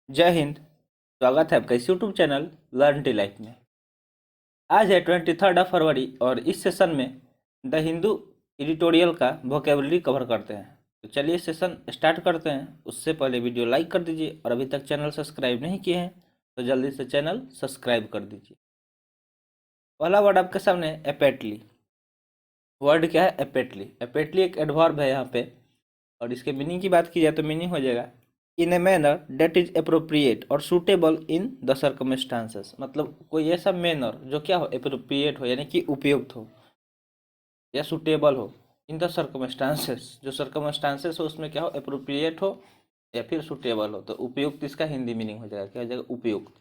जय हिंद। स्वागत है आपका इस YouTube channel learn tea life में। आज है 23 फरवरी और इस सेशन में द हिंदू एडिटोरियल का वोकेबलरी कवर करते हैं। तो चलिए सेशन स्टार्ट करते हैं। उससे पहले वीडियो लाइक कर दीजिए और अभी तक चैनल सब्सक्राइब नहीं किए हैं तो जल्दी से चैनल सब्सक्राइब कर दीजिए। पहला वर्ड आपके सामने है एपेटली। वर्ड क्या है? एपेटली। एपेटली एक एडवर्ब है यहाँ पे, और इसके मीनिंग की बात की जाए तो मीनिंग हो जाएगा in a manner that is appropriate और सूटेबल इन द सर्कमस्टांसेस। मतलब कोई ऐसा मैनर जो क्या हो, अप्रोप्रिएट हो यानी कि उपयुक्त हो या सूटेबल हो इन द सर्कमस्टांसेस। जो सर्कमस्टांसेस हो उसमें क्या हो, अप्रोप्रिएट हो या फिर सूटेबल हो। तो उपयुक्त इसका हिंदी मीनिंग हो जाएगा, क्या हो जाएगा? उपयुक्त।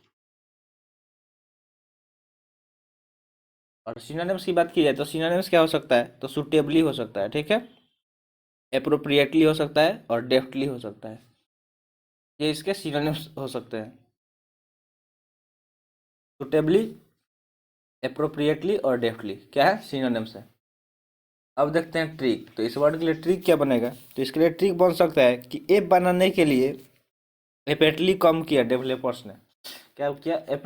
और सिनोनिम्स की बात की जाए तो सिनोनिम्स क्या हो सकता है? तो सूटेबली हो सकता है, ठीक है, अप्रोप्रिएटली हो सकता है और डेफ्टली हो सकता है। ये इसके सिनोनिम्स हो सकते हैं, सुटेबली, अप्रोप्रिएटली और डेफ्टली क्या है? सिनोनिम्स है। अब देखते हैं ट्रिक। तो इस वर्ड के लिए ट्रिक क्या बनेगा? तो इसके लिए ट्रिक बन सकता है कि ऐप बनाने के लिए एपेटली कम किया डेवलपर्स ने। क्या किया? ऐप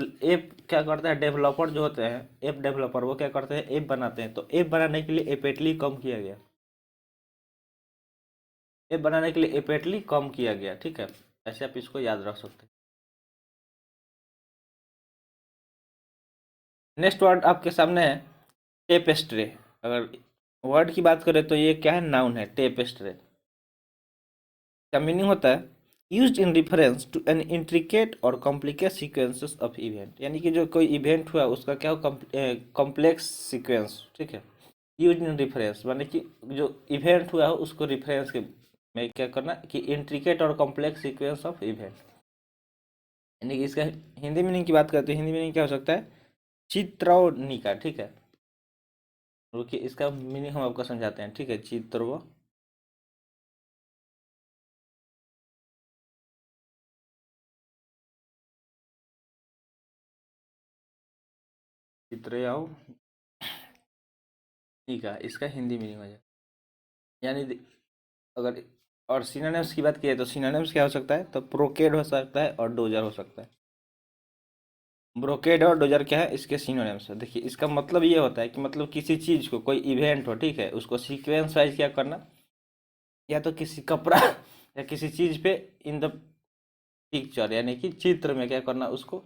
क्या करता है, डेवलपर जो होते हैं ऐप डेवलपर, वो क्या करते हैं, ऐप बनाते हैं। तो ऐप बनाने के लिए एपेटली कम किया गया। ऐप बनाने के लिए एपेटली कम किया गया, ठीक है। ऐसे आप इसको याद रख सकते हैं। नेक्स्ट वर्ड आपके सामने है टेपेस्ट्रे। अगर वर्ड की बात करें तो ये क्या है? नाउन है, टेपेस्ट्रे। का मीनिंग होता है used in reference to an intricate और कॉम्प्लिकेट सीक्वेंसेस ऑफ इवेंट। यानी कि जो कोई इवेंट हुआ उसका क्या हो, कॉम्प्लेक्स सीक्वेंस, ठीक है। यूज इन रिफरेंस माने कि जो इवेंट हुआ हो उसको रिफरेंस के में क्या करना कि इंट्रिकेट और कॉम्प्लेक्स सीक्वेंस ऑफ इवेंट। यानी कि इसका हिंदी मीनिंग की बात करते हैं, हिंदी मीनिंग क्या हो सकता है? चित्रौनिका, ठीक है। रुकिए, इसका मीनिंग हम आपको समझाते हैं, ठीक है। चित्रौनिका, इसका हिंदी मीनिंग हो जाए यानी अगर। और सिनोनिम्स की बात की जाए तो सिनोनिम्स क्या हो सकता है? तो प्रोकेड हो सकता है और डोजर हो सकता है। ब्रोकेड और डोजर क्या है? इसके सिनोनिम्स है। देखिए, इसका मतलब ये होता है कि मतलब किसी चीज़ को, कोई इवेंट हो, ठीक है, उसको सीक्वेंस वाइज क्या करना, या तो किसी कपड़ा या किसी चीज़ पे इन द पिक्चर यानी कि चित्र में क्या करना, उसको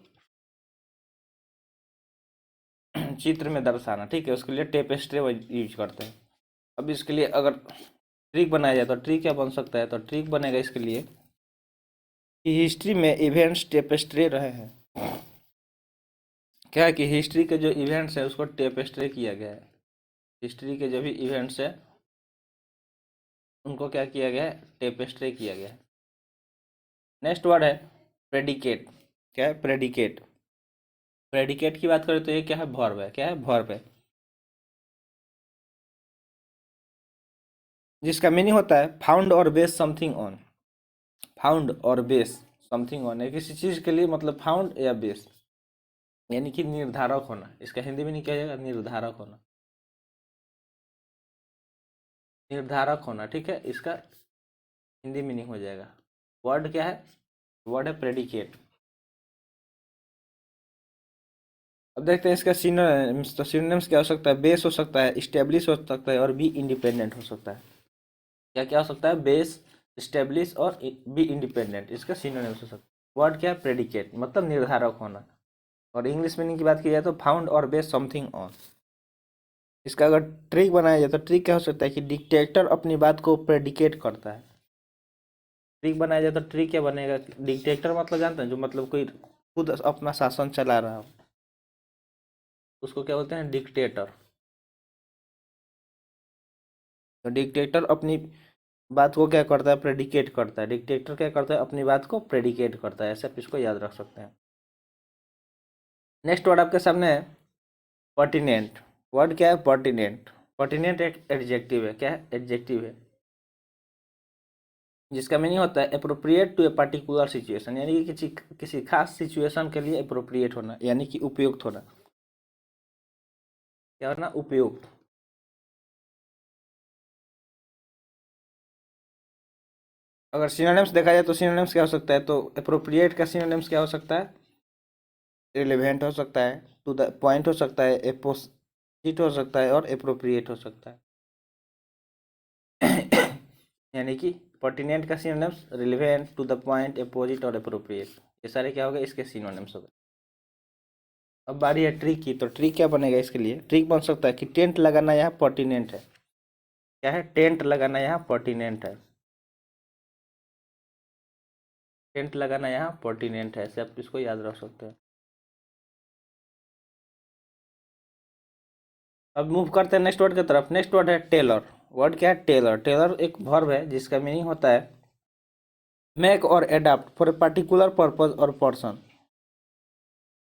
चित्र में दर्शाना, ठीक है। उसके लिए टेपेस्ट्री यूज करते हैं। अब इसके लिए अगर ट्रिक बनाया जाए तो ट्रिक क्या बन सकता है? तो ट्रिक बनेगा इसके लिए कि हिस्ट्री में इवेंट्स टेपेस्ट्री रहे हैं। क्या है कि हिस्ट्री के जो इवेंट्स है उसको टेपेस्ट्री किया गया है। हिस्ट्री के जो भी इवेंट्स है उनको क्या किया गया है? टेपेस्ट्री किया गया है। नेक्स्ट वर्ड है प्रेडिकेट। क्या है? प्रेडिकेट। प्रेडिकेट की बात करें तो ये क्या है? वर्ब है। क्या है? वर्ब है, जिसका मीनिंग होता है फाउंड और बेस समथिंग ऑन। फाउंड और बेस समथिंग ऑन है किसी चीज के लिए, मतलब फाउंड या बेस यानी कि निर्धारक होना। इसका हिंदी में नहीं क्या जाएगा? निर्धारक होना, निर्धारक होना, ठीक है। इसका हिंदी मीनिंग हो जाएगा। वर्ड क्या है? वर्ड है प्रेडिकेट। अब देखते हैं इसका सिनोनिम्स। तो सिनोनिम्स क्या हो सकता है? बेस हो सकता है, स्टेब्लिश हो सकता है और बी इंडिपेंडेंट हो सकता है। क्या क्या हो सकता है? बेस, स्टेब्लिश और बी इंडिपेंडेंट, इसका सिनोनिम्स हो सकता है। वर्ड क्या है? प्रेडिकेट, मतलब निर्धारक होना। और इंग्लिश मीनिंग की बात की जाए तो फाउंड और बेस समथिंग ऑन। इसका अगर ट्रिक बनाया जाए तो ट्रिक क्या हो सकता है कि डिक्टेटर अपनी बात को प्रेडिकेट करता है। ट्रिक बनाया जाए तो ट्रिक क्या बनेगा? डिक्टेटर मतलब जानते हैं, जो मतलब कोई खुद अपना शासन चला रहा हो उसको क्या बोलते हैं? डिक्टेटर। तो डिक्टेटर अपनी बात को क्या करता है? प्रेडिकेट करता है। डिक्टेटर क्या करता है? अपनी बात को प्रेडिकेट करता है। ऐसे आप इसको याद रख सकते हैं। नेक्स्ट वर्ड आपके सामने है पर्टिनेंट। वर्ड क्या है? पर्टिनेंट। पर्टिनेंट एक एडजेक्टिव है। क्या है? एडजेक्टिव है, जिसका मीनिंग होता है appropriate to a particular situation. यानी कि किसी खास सिचुएशन के लिए अप्रोप्रिएट होना, यानी कि उपयुक्त होना। क्या होना? उपयुक्त। अगर सिनोनिम्स देखा जाए तो सिनोनिम्स क्या हो सकता है, तो अप्रोप्रिएट का सिनोनिम्स क्या हो सकता है, रिलेवेंट हो सकता है, टू द पॉइंट हो सकता है, एपोजिट हो सकता है और अप्रोप्रिएट हो सकता है। यानी कि पर्टिनेंट का synonyms relevant, to the point, opposite और अप्रोप्रिएट, ये सारे क्या हो गए, इसके सिनोनिम्स हो गए। अब बारी है ट्रिक की, तो ट्रिक क्या बनेगा इसके लिए, ट्रिक बन सकता है कि टेंट लगाना यहाँ पर्टिनेंट है। क्या है, टेंट लगाना यहाँ पर्टिनेंट है, टेंट लगाना यहाँ पर्टिनेंट है, ऐसे आप इसको याद रख सकते हैं। अब मूव करते हैं नेक्स्ट वर्ड की तरफ। नेक्स्ट वर्ड है टेलर। वर्ड क्या है, टेलर। टेलर एक वर्ब है जिसका मीनिंग होता है मेक और adapt for a particular purpose और पर्सन।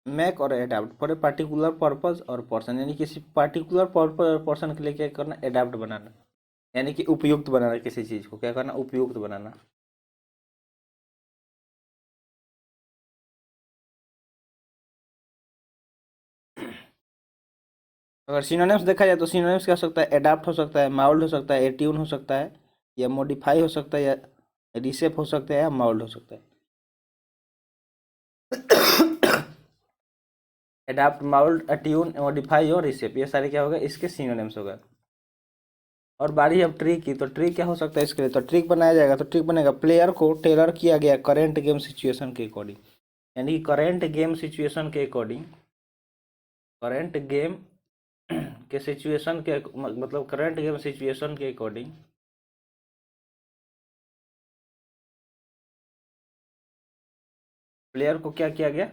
मेक और adapt for a particular purpose और पर्सन, यानी किसी पर्टिकुलर पर्पज और पर्सन के लिए क्या करना, एडाप्ट बनाना, यानी कि उपयुक्त बनाना, किसी चीज को क्या करना, उपयुक्त बनाना। अगर सिनोनिम्स देखा जाए तो सिनोनिम्स क्या हो सकता है, एडाप्ट हो सकता है, माउल्ड हो सकता है, एट्यून हो सकता है, या मॉडिफाई हो सकता है, या रिसेप हो सकता है, या माउल्ड हो सकता है। एडाप्ट, माउल्ड, अट्यून, मॉडिफाई और रिसेप, ये सारे क्या हो गए, इसके सिनोनिम्स हो गए। और बारी अब ट्रिक की, तो ट्रिक क्या हो सकता है इसके लिए, तो ट्रिक बनाया जाएगा। तो ट्रिक बनेगा, प्लेयर को टेलर किया गया करेंट गेम सिचुएशन के अकॉर्डिंग, यानी कि करेंट गेम सिचुएशन के अकॉर्डिंग, करेंट गेम के सिचुएशन के मतलब करंट गेम सिचुएशन के अकॉर्डिंग प्लेयर को क्या किया गया,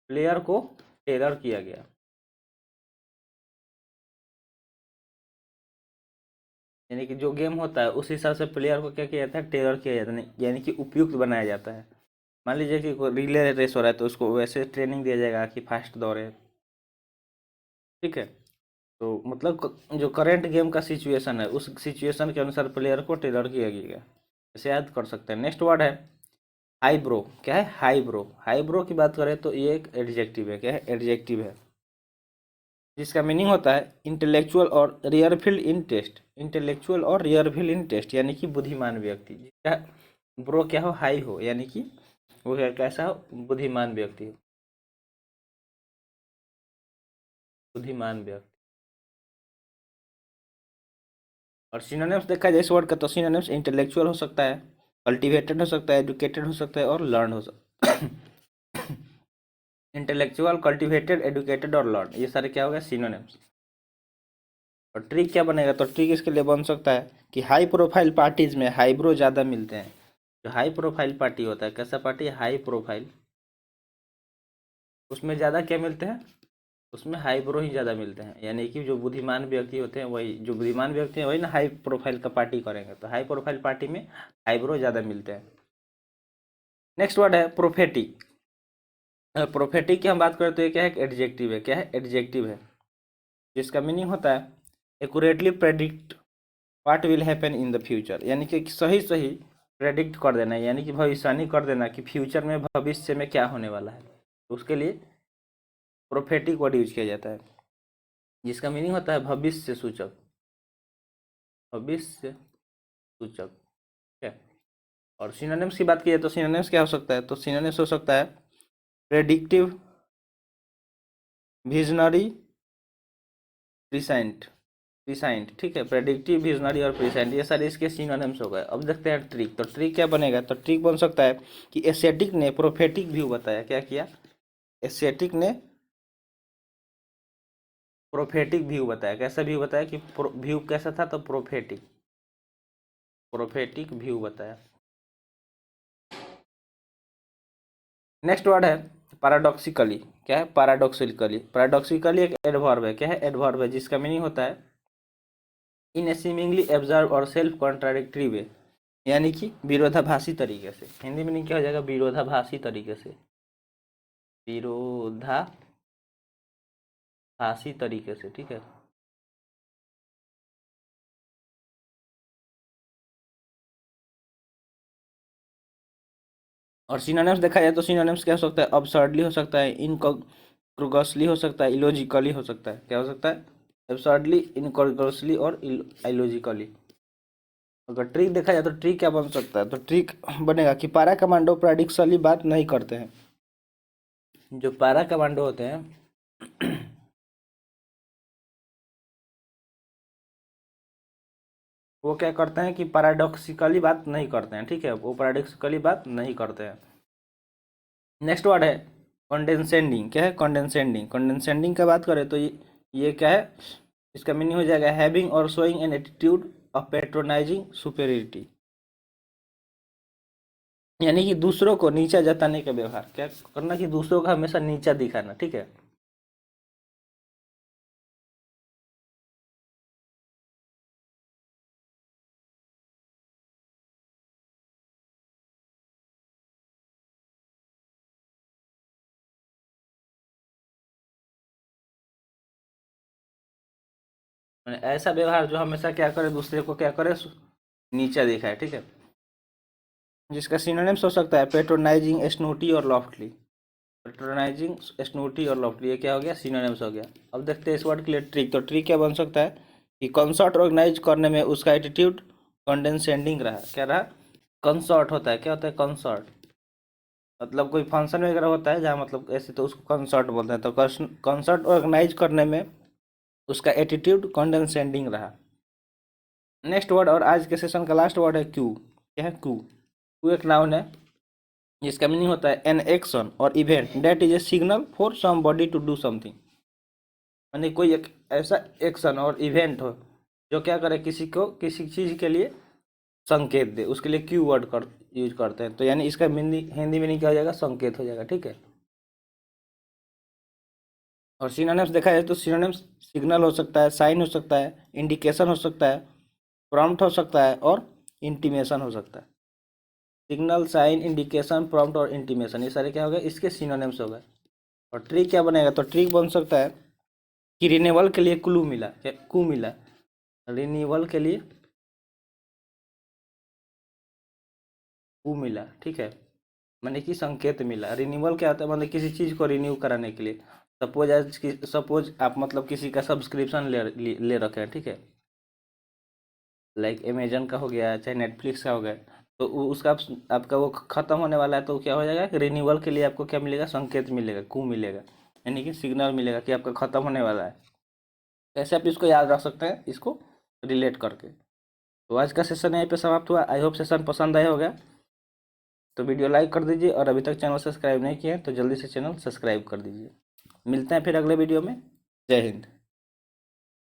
प्लेयर को टेलर किया गया। यानी कि जो गेम होता है उस हिसाब से प्लेयर को क्या किया जाता है, टेलर किया जाता है, यानी कि उपयुक्त बनाया जाता है। मान लीजिए कि कोई रिले रेस हो रहा है तो उसको वैसे ट्रेनिंग दिया जाएगा कि फास्ट दौड़े, ठीक है। तो मतलब जो करंट गेम का सिचुएशन है उस सिचुएशन के अनुसार प्लेयर को टेलर किया गया, इसे याद कर सकते हैं। नेक्स्ट वर्ड है हाईब्रो। क्या है, हाईब्रो। हाईब्रो की बात करें तो ये एक एडजेक्टिव है। क्या है, एडजेक्टिव है, जिसका मीनिंग होता है इंटेलेक्चुअल और रेयरफील्ड इन टेस्ट। इंटेलेक्चुअल और रेयरफील्ड इन टेस्ट, यानी कि बुद्धिमान व्यक्ति, जिसका ब्रो क्या हो, हाई हो, यानी कि वो कैसा हो, बुद्धिमान व्यक्ति हो, बुद्धिमान व्यक्ति। और सिनोनिम्स देखा जाए इस वर्ड का, तो सिनोनिम्स इंटेलेक्चुअल हो सकता है, कल्टिवेटेड हो सकता है, एजुकेटेड हो सकता है और लर्न हो सकता है। इंटेलेक्चुअल, कल्टिवेटेड, एजुकेटेड और लर्न, ये सारे क्या हो गए, सिनोनिम्स। और ट्रिक क्या बनेगा, तो ट्रिक इसके लिए बन सकता है कि हाई प्रोफाइल पार्टीज में हाईब्रो ज़्यादा मिलते हैं। जो हाई प्रोफाइल पार्टी होता है, कैसा पार्टी, हाई प्रोफाइल, उसमें ज़्यादा क्या मिलते हैं, उसमें हाईब्रो ही ज़्यादा मिलते हैं। यानी कि जो बुद्धिमान व्यक्ति होते हैं वही, जो बुद्धिमान व्यक्ति हैं वही ना हाई प्रोफाइल का पार्टी करेंगे, तो हाई प्रोफाइल पार्टी में हाईब्रो ज़्यादा मिलते हैं। नेक्स्ट वर्ड है प्रोफेटिक। प्रोफेटिक की हम बात करें तो ये क्या है, एडजेक्टिव है। क्या है, एडजेक्टिव है, जिसका मीनिंग होता है accurately predict what will happen in the future, यानी कि सही सही प्रेडिक्ट कर देना, यानी कि भविष्यवाणी कर देना कि फ्यूचर में, भविष्य में क्या होने वाला है, तो उसके लिए प्रोफेटिक वर्ड यूज किया जाता है, जिसका मीनिंग होता है भविष्य सूचक, भविष्य सूचक। ठीक है। और सिनोनिम्स की बात की जाए तो सिनोनिम्स क्या हो सकता है, तो सिनोनिम्स हो सकता है प्रेडिक्टिव, विजनरी, प्रिसेंट, प्रिसाइंट। ठीक है, प्रेडिक्टिव, विजनरी और प्रिसेंट, ये सारे इसके सिनोनिम्स हो गए। अब देखते हैं ट्रिक। तो ट्रिक क्या बनेगा, तो ट्रिक बन सकता है कि एस्थेटिक ने प्रोफेटिक व्यू बताया। क्या किया, एस्थेटिक ने प्रोफेटिक व्यू बताया। कैसा व्यू बताया, कि व्यू कैसा था, तो प्रोफेटिक, प्रोफेटिक व्यू बताया। नेक्स्ट वर्ड है पैराडॉक्सिकली। क्या है, पैराडॉक्सिकली। पैराडॉक्सिकली एक एडवर्ब है। क्या है, एडवर्ब है, जिसका मीनिंग होता है इन ए सीमिंगली एब्जर्व और सेल्फ कॉन्ट्राडिक्टरी वे, यानी कि विरोधाभासी तरीके से। हिंदी मीनिंग क्या हो जाएगा, विरोधाभासी तरीके से, विरोधाभासी तरीके से। ठीक है। और सिनोनिम्स देखा जाए तो सिनोनिम्स क्या हो सकता है, अब्सर्डली हो सकता है, इनकॉन्ग्रुअसली हो सकता है, इलॉजिकली हो सकता है। क्या हो सकता है, अब्सर्डली, इनकॉन्ग्रुअसली और इलॉजिकली। अगर ट्रिक देखा जाए तो ट्रिक क्या बन सकता है, तो ट्रिक बनेगा कि पारा कमांडो प्रेडिक्शनली बात नहीं करते हैं। जो पारा कमांडो होते हैं वो क्या करते हैं कि पैराडॉक्सिकली बात नहीं करते हैं, ठीक है, वो पैराडॉक्सिकली बात नहीं करते हैं। नेक्स्ट वर्ड है कंडेंसेंडिंग। क्या है कंडेंसेंडिंग? कंडेंसेंडिंग का बात करें तो ये क्या है, इसका मीनिंग हो जाएगा हैविंग और showing an attitude of patronising superiority, यानी कि दूसरों को नीचा जताने का व्यवहार। क्या करना कि दूसरों का हमेशा नीचा दिखाना, ठीक है। ऐसा व्यवहार जो हमेशा क्या करे, दूसरे को क्या करे, नीचा दिखाए, ठीक है। जिसका सिनोनिम्स हो सकता है पेट्रोनाइजिंग, स्नूटी और लॉफ्टली। पेट्रोनाइजिंग, स्नूटी और लॉफ्टली, ये क्या हो गया, सिनोनिम्स हो गया। अब देखते हैं इस वर्ड के लिए ट्रिक। तो ट्रिक क्या बन सकता है कि कंसर्ट ऑर्गेनाइज करने में उसका एटीट्यूड कंडेंसेंडिंग रहा। क्या रहा? कंसर्ट होता है, क्या होता है कंसर्ट, मतलब कोई फंक्शन वगैरह होता है जहाँ मतलब ऐसे, तो उसको कंसर्ट बोलते हैं। तो कंसर्ट ऑर्गेनाइज करने में उसका एटीट्यूड कंडेंसेंडिंग रहा। नेक्स्ट वर्ड और आज के सेशन का लास्ट वर्ड है क्यू। क्या है क्यू? क्यू एक नाउन है जिसका मीनिंग होता है एन एक्शन और event that is a signal for somebody to do something, यानी कोई एक ऐसा एक्शन और इवेंट हो जो क्या करे, किसी को किसी चीज़ के लिए संकेत दे, उसके लिए क्यू वर्ड यूज करते हैं। तो यानी इसका हिंदी मीनिंग क्या हो जाएगा, संकेत हो जाएगा, ठीक है। और सिनोनिम्स देखा जाए तो सिनोनिम्स सिग्नल हो सकता है, साइन हो सकता है, इंडिकेशन हो सकता है, प्रॉम्प्ट हो सकता है और इंटीमेशन हो सकता है। सिग्नल, साइन, इंडिकेशन, प्रॉम्प्ट और इंटीमेशन, ये सारे क्या हो गए, इसके सिनोनिम्स हो गए। और ट्रिक क्या बनेगा, तो ट्रिक बन सकता है कि रिन्यूअल के लिए क्लू मिला, क्या क्लू मिला, रिन्यूअल के लिए क्लू मिला, ठीक है, माने कि संकेत मिला। रिन्यूअल क्या होता है, मतलब किसी चीज़ को रिन्यू कराने के लिए। सपोज आप मतलब किसी का सब्सक्रिप्शन ले रखे हैं, ठीक है, लाइक अमेजन का हो गया, चाहे नेटफ्लिक्स का हो गया, तो उसका आपका वो ख़त्म होने वाला है, तो क्या हो जाएगा, रिन्यूअल के लिए आपको क्या मिलेगा, संकेत मिलेगा, कू मिलेगा, यानी कि सिग्नल मिलेगा कि आपका ख़त्म होने वाला है। कैसे आप इसको याद रख सकते हैं, इसको रिलेट करके। तो आज का सेशन यहीं पे समाप्त हुआ। आई होप सेशन पसंद आया होगा। तो वीडियो लाइक कर दीजिए और अभी तक चैनल सब्सक्राइब नहीं किए हैं तो जल्दी से चैनल सब्सक्राइब कर दीजिए। मिलते हैं फिर अगले वीडियो में। जय हिंद।